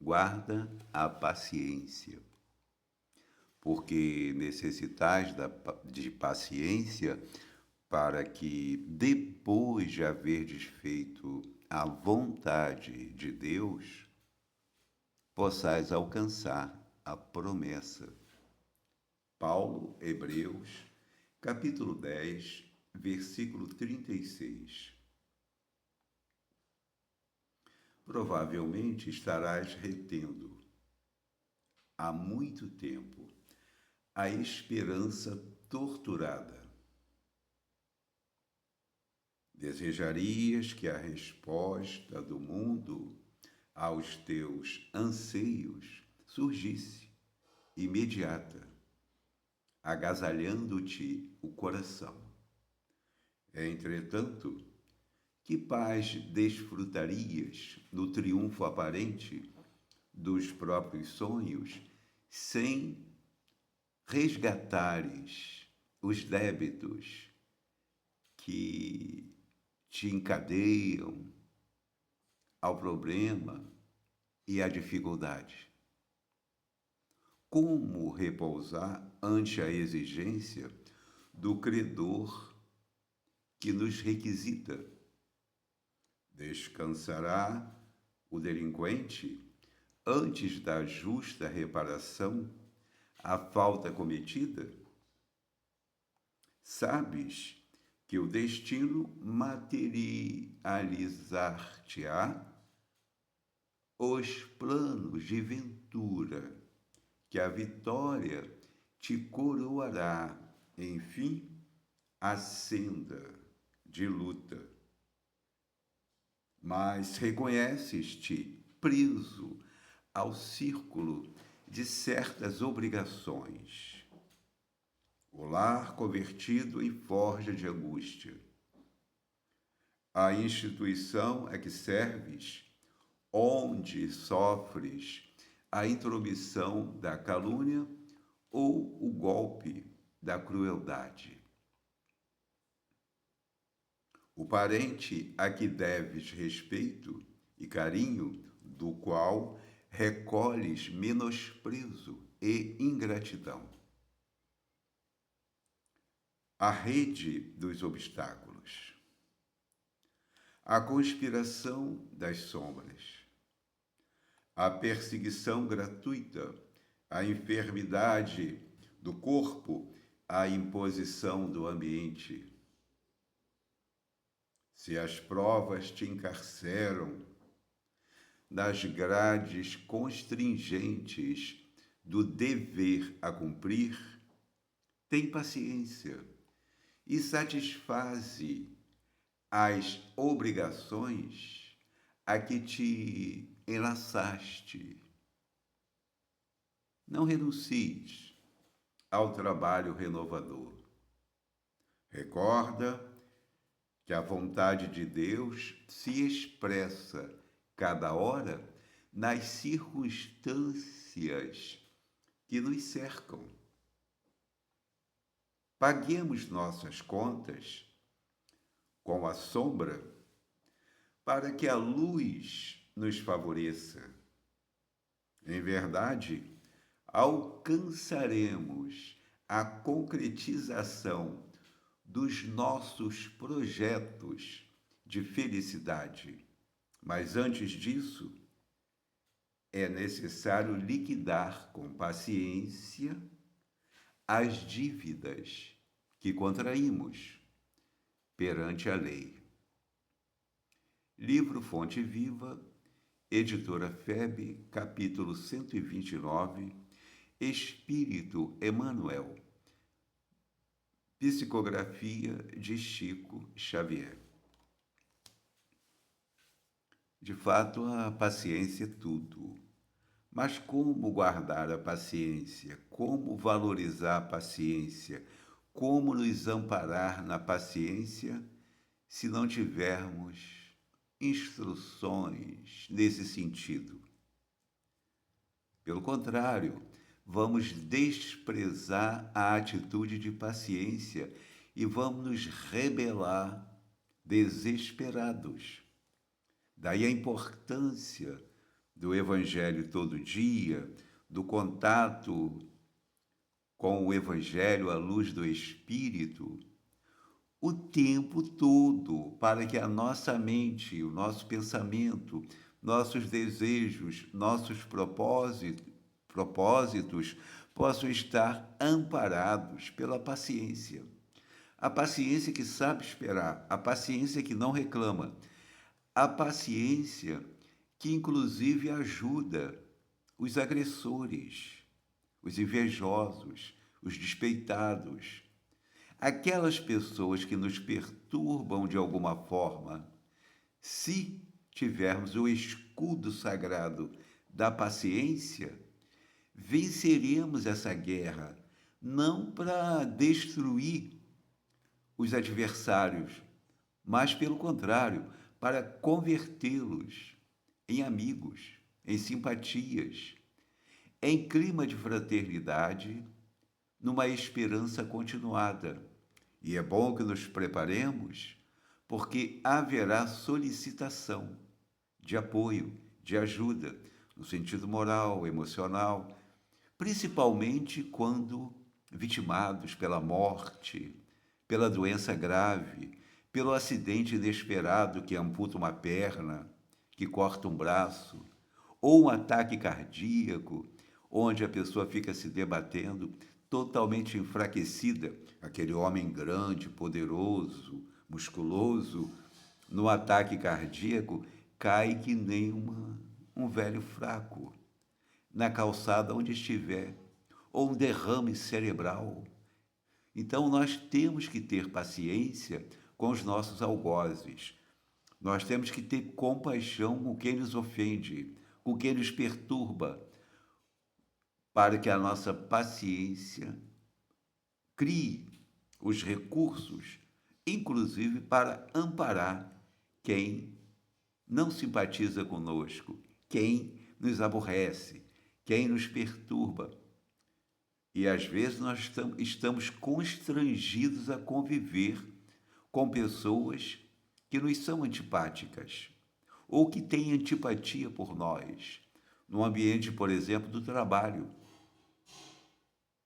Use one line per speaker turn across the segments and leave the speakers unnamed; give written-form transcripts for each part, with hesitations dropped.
guarda a paciência, porque necessitais de paciência para que, depois de haverdes feito a vontade de Deus, possais alcançar a promessa. Paulo, Hebreus, capítulo 10, versículo 36. Provavelmente estarás retendo há muito tempo a esperança torturada. Desejarias que a resposta do mundo aos teus anseios surgisse imediata, agasalhando-te o coração. Entretanto, que paz desfrutarias no triunfo aparente dos próprios sonhos, sem resgatares os débitos que te encadeiam ao problema e à dificuldade? Como repousar ante a exigência do credor que nos requisita? Descansará o delinquente antes da justa reparação à falta cometida? Sabes que o destino materializar-te-á os planos de ventura, que a vitória te coroará, enfim, a senda de luta. Mas reconheces-te preso ao círculo de certas obrigações, o lar convertido em forja de angústia, a instituição a que serves, onde sofres a intromissão da calúnia ou o golpe da crueldade, o parente a que deves respeito e carinho, do qual recolhes menosprezo e ingratidão, a rede dos obstáculos, a conspiração das sombras, a perseguição gratuita, a enfermidade do corpo, a imposição do ambiente. Se as provas te encarceram nas grades constringentes do dever a cumprir, tem paciência e satisfaze as obrigações a que te enlaçaste. Não renuncies ao trabalho renovador. Recorda que a vontade de Deus se expressa cada hora nas circunstâncias que nos cercam. Paguemos nossas contas com a sombra para que a luz nos favoreça. Em verdade, alcançaremos a concretização dos nossos projetos de felicidade. Mas antes disso, é necessário liquidar com paciência as dívidas que contraímos perante a lei. Livro Fonte Viva, Editora FEB, capítulo 129, Espírito Emmanuel, psicografia de Chico Xavier. De fato, a paciência é tudo. Mas como guardar a paciência? Como valorizar a paciência? Como nos amparar na paciência se não tivermos instruções nesse sentido? Pelo contrário, vamos desprezar a atitude de paciência e vamos nos rebelar desesperados. Daí a importância do Evangelho todo dia, do contato com o Evangelho à luz do Espírito, o tempo todo, para que a nossa mente, o nosso pensamento, nossos desejos, nossos propósitos possam estar amparados pela paciência. A paciência que sabe esperar, a paciência que não reclama, a paciência que inclusive ajuda os agressores, os invejosos, os despeitados, aquelas pessoas que nos perturbam de alguma forma. Se tivermos o escudo sagrado da paciência, venceremos essa guerra, não para destruir os adversários, mas, pelo contrário, para convertê-los em amigos, em simpatias, em clima de fraternidade, numa esperança continuada. E é bom que nos preparemos, porque haverá solicitação de apoio, de ajuda, no sentido moral, emocional, principalmente quando vitimados pela morte, pela doença grave, pelo acidente inesperado que amputa uma perna, que corta um braço, ou um ataque cardíaco, onde a pessoa fica se debatendo, totalmente enfraquecida, aquele homem grande, poderoso, musculoso, no ataque cardíaco, cai que nem um velho fraco, na calçada onde estiver, ou um derrame cerebral. Então, nós temos que ter paciência com os nossos algozes. Nós temos que ter compaixão com quem nos ofende, com quem nos perturba, para que a nossa paciência crie os recursos, inclusive para amparar quem não simpatiza conosco, quem nos aborrece, quem nos perturba. E às vezes nós estamos constrangidos a conviver com pessoas que nos são antipáticas ou que têm antipatia por nós, no ambiente, por exemplo, do trabalho.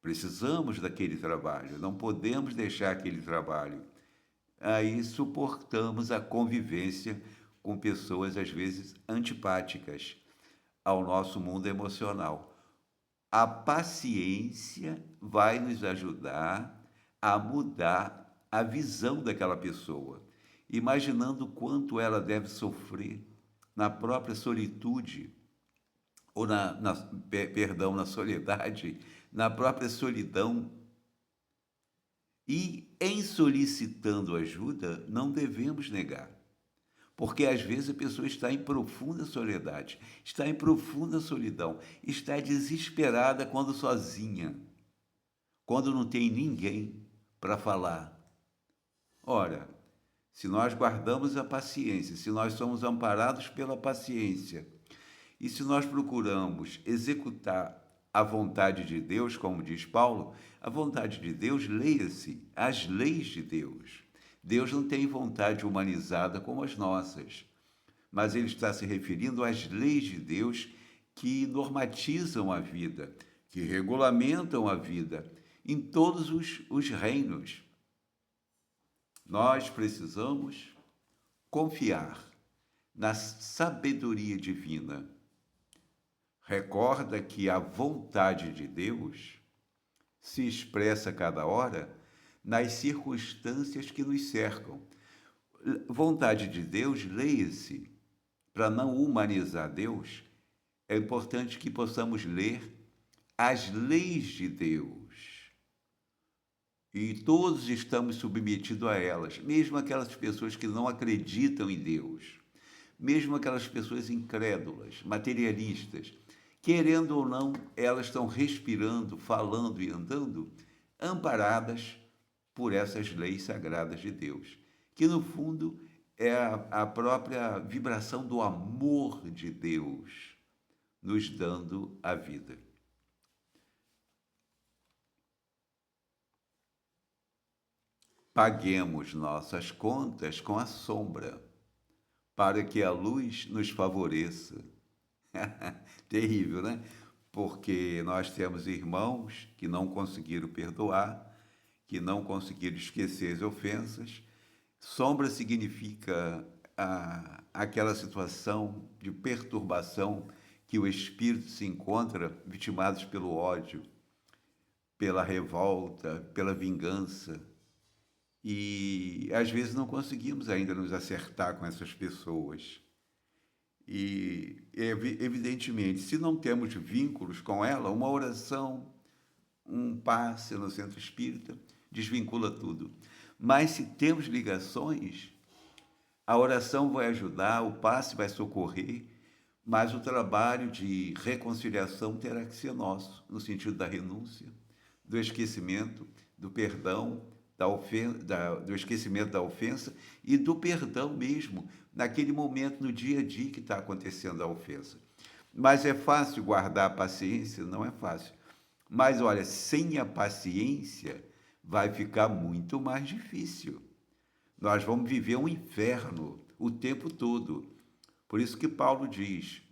Precisamos daquele trabalho, não podemos deixar aquele trabalho. Aí suportamos a convivência com pessoas, às vezes, antipáticas ao nosso mundo emocional. A paciência vai nos ajudar a mudar a visão daquela pessoa, imaginando quanto ela deve sofrer na própria solitude, ou na soledade, na própria solidão. E em solicitando ajuda, não devemos negar. Porque às vezes a pessoa está em profunda soledade, está em profunda solidão, está desesperada quando sozinha, quando não tem ninguém para falar. Ora, se nós guardamos a paciência, se nós somos amparados pela paciência, e se nós procuramos executar a vontade de Deus, como diz Paulo, a vontade de Deus, leia-se, as leis de Deus. Deus não tem vontade humanizada como as nossas, mas ele está se referindo às leis de Deus que normatizam a vida, que regulamentam a vida em todos os reinos. Nós precisamos confiar na sabedoria divina. Recorda que a vontade de Deus se expressa a cada hora nas circunstâncias que nos cercam. Vontade de Deus, leia-se, para não humanizar Deus, é importante que possamos ler as leis de Deus. E todos estamos submetidos a elas, mesmo aquelas pessoas que não acreditam em Deus, mesmo aquelas pessoas incrédulas, materialistas, querendo ou não, elas estão respirando, falando e andando, amparadas por essas leis sagradas de Deus, que no fundo é a própria vibração do amor de Deus nos dando a vida. Paguemos nossas contas com a sombra, para que a luz nos favoreça. Terrível, né? Porque nós temos irmãos que não conseguiram perdoar, que não conseguiram esquecer as ofensas. Sombra significa aquela situação de perturbação que o espírito se encontra vitimados pelo ódio, pela revolta, pela vingança. E às vezes não conseguimos ainda nos acertar com essas pessoas. E evidentemente, se não temos vínculos com ela, uma oração, um passe no centro espírita desvincula tudo. Mas se temos ligações, a oração vai ajudar, o passe vai socorrer, mas o trabalho de reconciliação terá que ser nosso, no sentido da renúncia, do esquecimento, do perdão, do esquecimento da ofensa e do perdão mesmo, naquele momento, no dia a dia que está acontecendo a ofensa. Mas é fácil guardar a paciência? Não é fácil. Mas olha, sem a paciência vai ficar muito mais difícil. Nós vamos viver um inferno o tempo todo. Por isso que Paulo diz: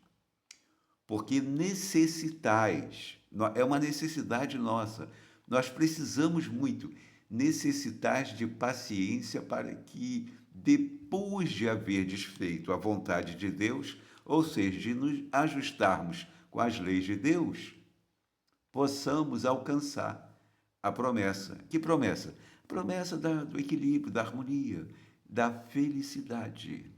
porque necessitais, é uma necessidade nossa, nós precisamos muito, necessitais de paciência para que, depois de haver desfeito a vontade de Deus, ou seja, de nos ajustarmos com as leis de Deus, possamos alcançar a promessa. Que promessa? A promessa do equilíbrio, da harmonia, da felicidade.